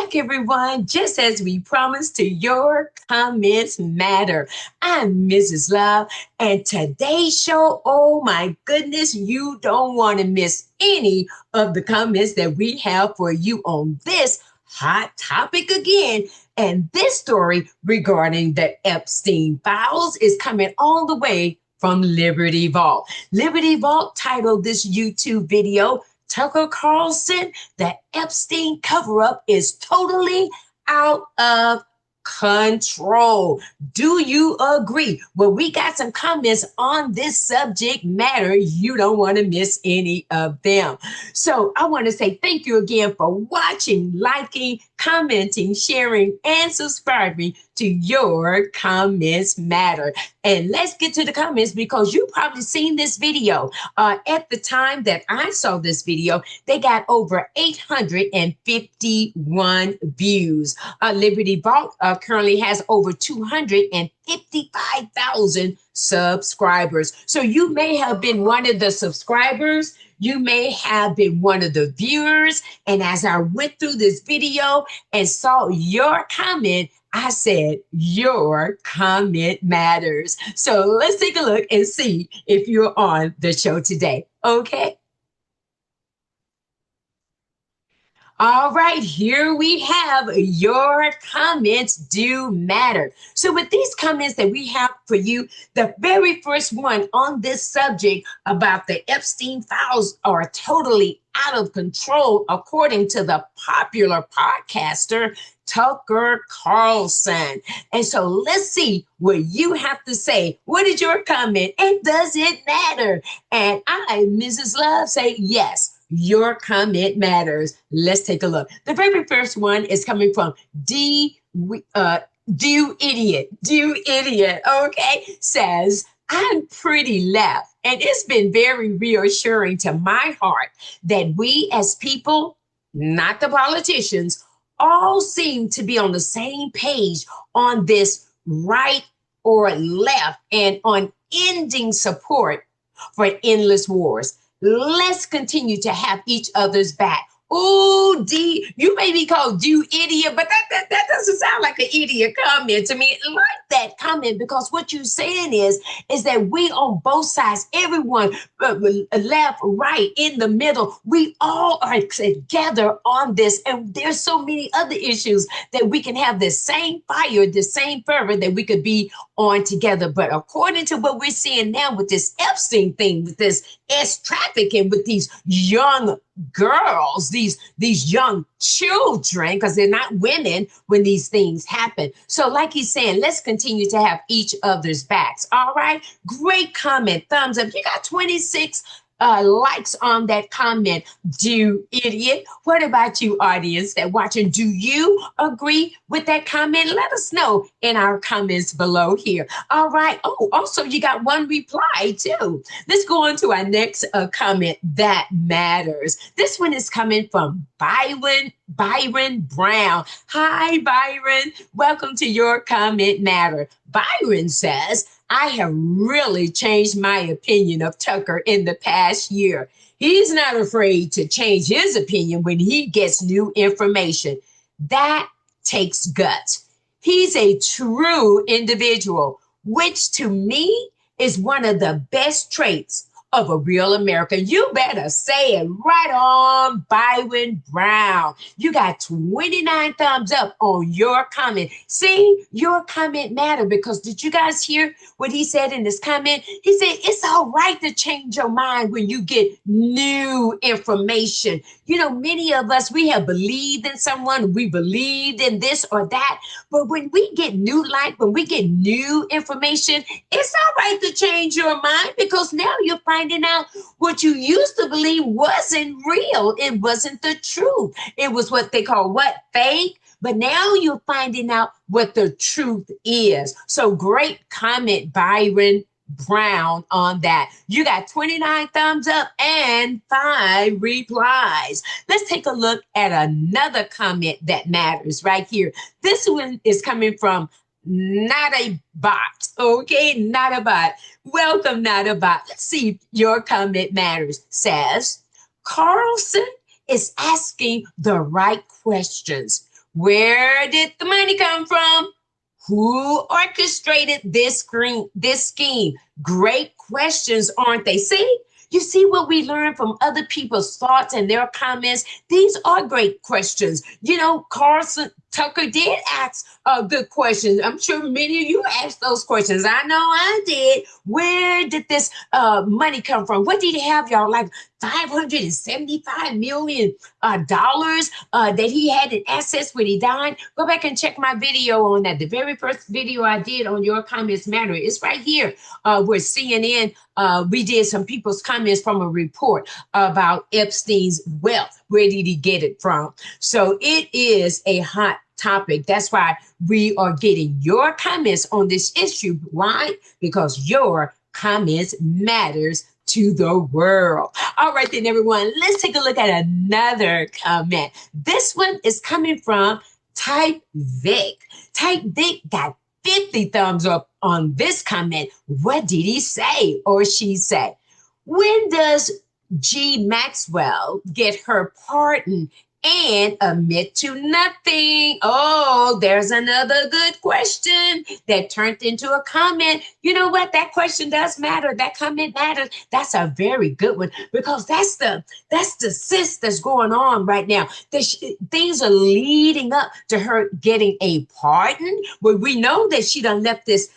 back, everyone. Just as we promised, to your comments matter. I'm Mrs. Love, and today's show, oh my goodness, you don't want to miss any of the comments that we have for you on this hot topic again. And this story regarding the Epstein files is coming all the way from Liberty Vault. Liberty Vault titled this YouTube video, Tucker Carlson, the Epstein cover-up is totally out of control. Do you agree? Well, we got some comments on this subject matter. You don't want to miss any of them. So I want to say thank you again for watching, liking, commenting, sharing, and subscribing to Your Comments Matter. And let's get to the comments because you probably seen this video. At the time that I saw this video, they got over 851 views. Liberty Vault currently has over 255,000 subscribers. So you may have been one of the subscribers. You may have been one of the viewers. And as I went through this video and saw your comment, I said, your comment matters. So let's take a look and see if you're on the show today. Okay. All right, here we have your comments do matter. So with these comments that we have for you, the very first one on this subject about the Epstein files are totally out of control, according to the popular podcaster, Tucker Carlson. And so let's see what you have to say. What is your comment? And does it matter? And I, Mrs. Love, say yes. Your comment matters. Let's take a look. The very first one is coming from Do Idiot, okay, says, I'm pretty left, and it's been very reassuring to my heart that we as people, not the politicians, all seem to be on the same page on this right or left and on ending support for endless wars. Let's continue to have each other's back. Oh, D, you may be called do idiot, but that doesn't sound like an idiot comment to me. I like that comment because what you're saying is that we on both sides, everyone, left, right, in the middle, we all are together on this. And there's so many other issues that we can have the same fire, the same fervor that we could be on together. But according to what we're seeing now with this Epstein thing, with this trafficking, with these young girls, these young children, because they're not women when these things happen. So like he's saying, let's continue to have each other's backs. All right. Great comment. Thumbs up. You got 26 likes on that comment. Do idiot. What about you, audience that watching? Do you agree with that comment? Let us know in our comments below here. All right. Oh, also you got one reply too. Let's go on to our next comment that matters. This one is coming from Byron Brown. Hi, Byron. Welcome to Your Comment Matter. Byron says, I have really changed my opinion of Tucker in the past year. He's not afraid to change his opinion when he gets new information. That takes guts. He's a true individual, which to me is one of the best traits of a real American. You better say it right on, Byron Brown. You got 29 thumbs up on your comment. See, your comment matter because did you guys hear what he said in his comment? He said, it's all right to change your mind when you get new information. You know, many of us, we have believed in someone, we believed in this or that, but when we get new light, when we get new information, it's all right to change your mind because now you're finding out what you used to believe wasn't real. It wasn't the truth. It was what they call fake. But now you're finding out what the truth is. So great comment, Byron Brown, on that. You got 29 thumbs up and 5 replies. Let's take a look at another comment that matters right here. This one is coming from Not a Bot. Okay, Not a Bot. Welcome, Not a Bot. Let's see if your comment matters. Says, Carlson is asking the right questions. Where did the money come from? Who orchestrated this scheme? Great questions, aren't they? See? You see what we learn from other people's thoughts and their comments? These are great questions. You know, Carson Tucker did ask good questions. I'm sure many of you asked those questions. I know I did. Where did this money come from? What did he have, y'all? Like $575 million dollars that he had in assets when he died? Go back and check my video on that. The very first video I did on Your Comments Matter. It's right here where CNN, we did some people's comments from a report about Epstein's wealth. Where did he get it from? So it is a hot topic. That's why we are getting your comments on this issue. Why? Because your comments matters to the world. All right, then, everyone, let's take a look at another comment. This one is coming from Type Vic. Type Vic got 50 thumbs up on this comment. What did he say or she say? When does G. Maxwell get her pardon and admit to nothing? Oh, there's another good question that turned into a comment. You know what? That question does matter. That comment matters. That's a very good one, because that's the cyst that's going on right now. Things are leading up to her getting a pardon. But we know that she done left this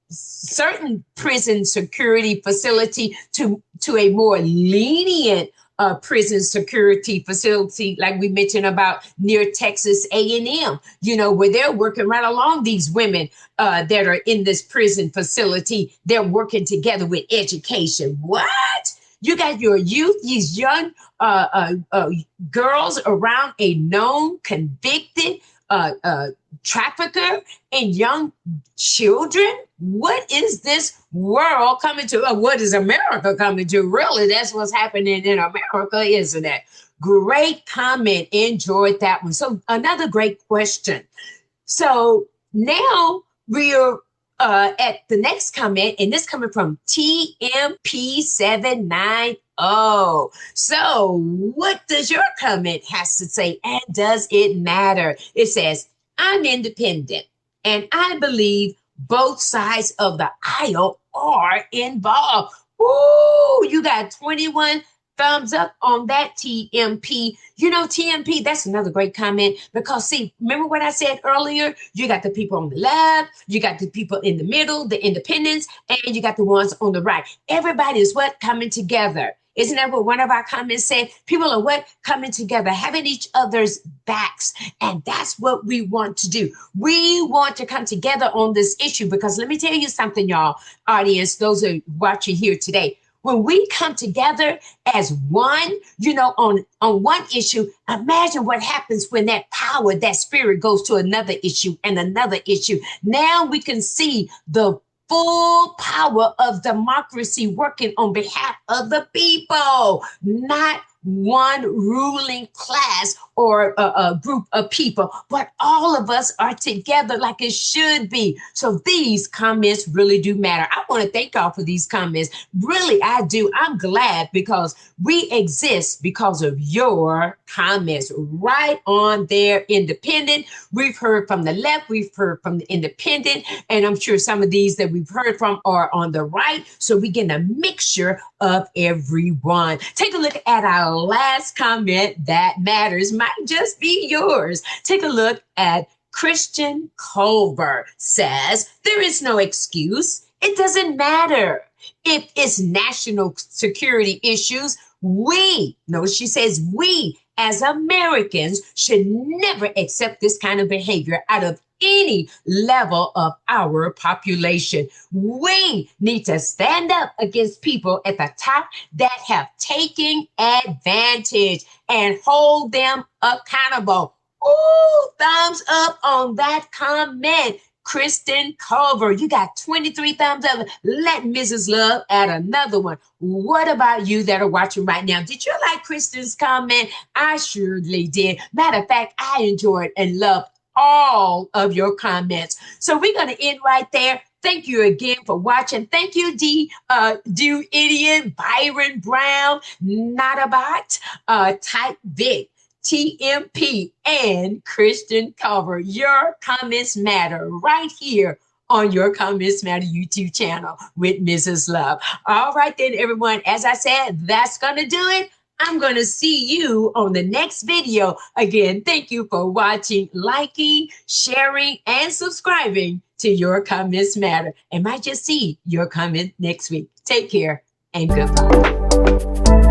certain prison security facility to a more lenient prison security facility, like we mentioned about near Texas A&M, you know, where they're working right along these women that are in this prison facility. They're working together with education. What? You got your youth, these young girls around a known convicted trafficker and young children? What is this world coming to? What is America coming to? Really, that's what's happening in America, isn't it? Great comment. Enjoyed that one. So another great question. So now we're at the next comment, and this coming from TMP790. So what does your comment has to say, and does it matter? It says, I'm independent, and I believe both sides of the aisle are involved. Ooh, you got 21 thumbs up on that, TMP. You know, TMP, that's another great comment, because see, remember what I said earlier? You got the people on the left, you got the people in the middle, the independents, and you got the ones on the right. Everybody is what? Coming together. Isn't that what one of our comments said? People are what? Coming together, having each other's backs. And that's what we want to do. We want to come together on this issue, because let me tell you something, y'all, audience, those who are watching here today. When we come together as one, you know, on one issue, imagine what happens when that power, that spirit goes to another issue and another issue. Now we can see the full power of democracy working on behalf of the people, not one ruling class or a group of people, but all of us are together like it should be. So these comments really do matter. I want to thank y'all for these comments. Really, I do. I'm glad, because we exist because of your comments right on there. Independent. We've heard from the left. We've heard from the independent. And I'm sure some of these that we've heard from are on the right. So we get a mixture of everyone. Take a look at our last comment that matters. Might just be yours. Take a look at Christian Culver. Says, there is no excuse. It doesn't matter if it's national security issues. We, no, she says, we as Americans should never accept this kind of behavior out of any level of our population. We need to stand up against people at the top that have taken advantage and hold them accountable. Ooh, thumbs up on that comment. Kristen Culver, you got 23 thumbs up. Let Mrs. Love add another one. What about you that are watching right now? Did you like Kristen's comment? I surely did. Matter of fact, I enjoyed and loved all of your comments. So we're going to end right there. Thank you again for watching. Thank you, Do Idiot, Byron Brown, Not a Bot, Type Vic, TMP, and Christian Cover. Your comments matter right here on Your Comments Matter YouTube channel with Mrs. Love. All right, then, everyone. As I said, that's going to do it. I'm going to see you on the next video. Again, thank you for watching, liking, sharing, and subscribing to Your Comments Matter. And might just see your comment next week. Take care and goodbye.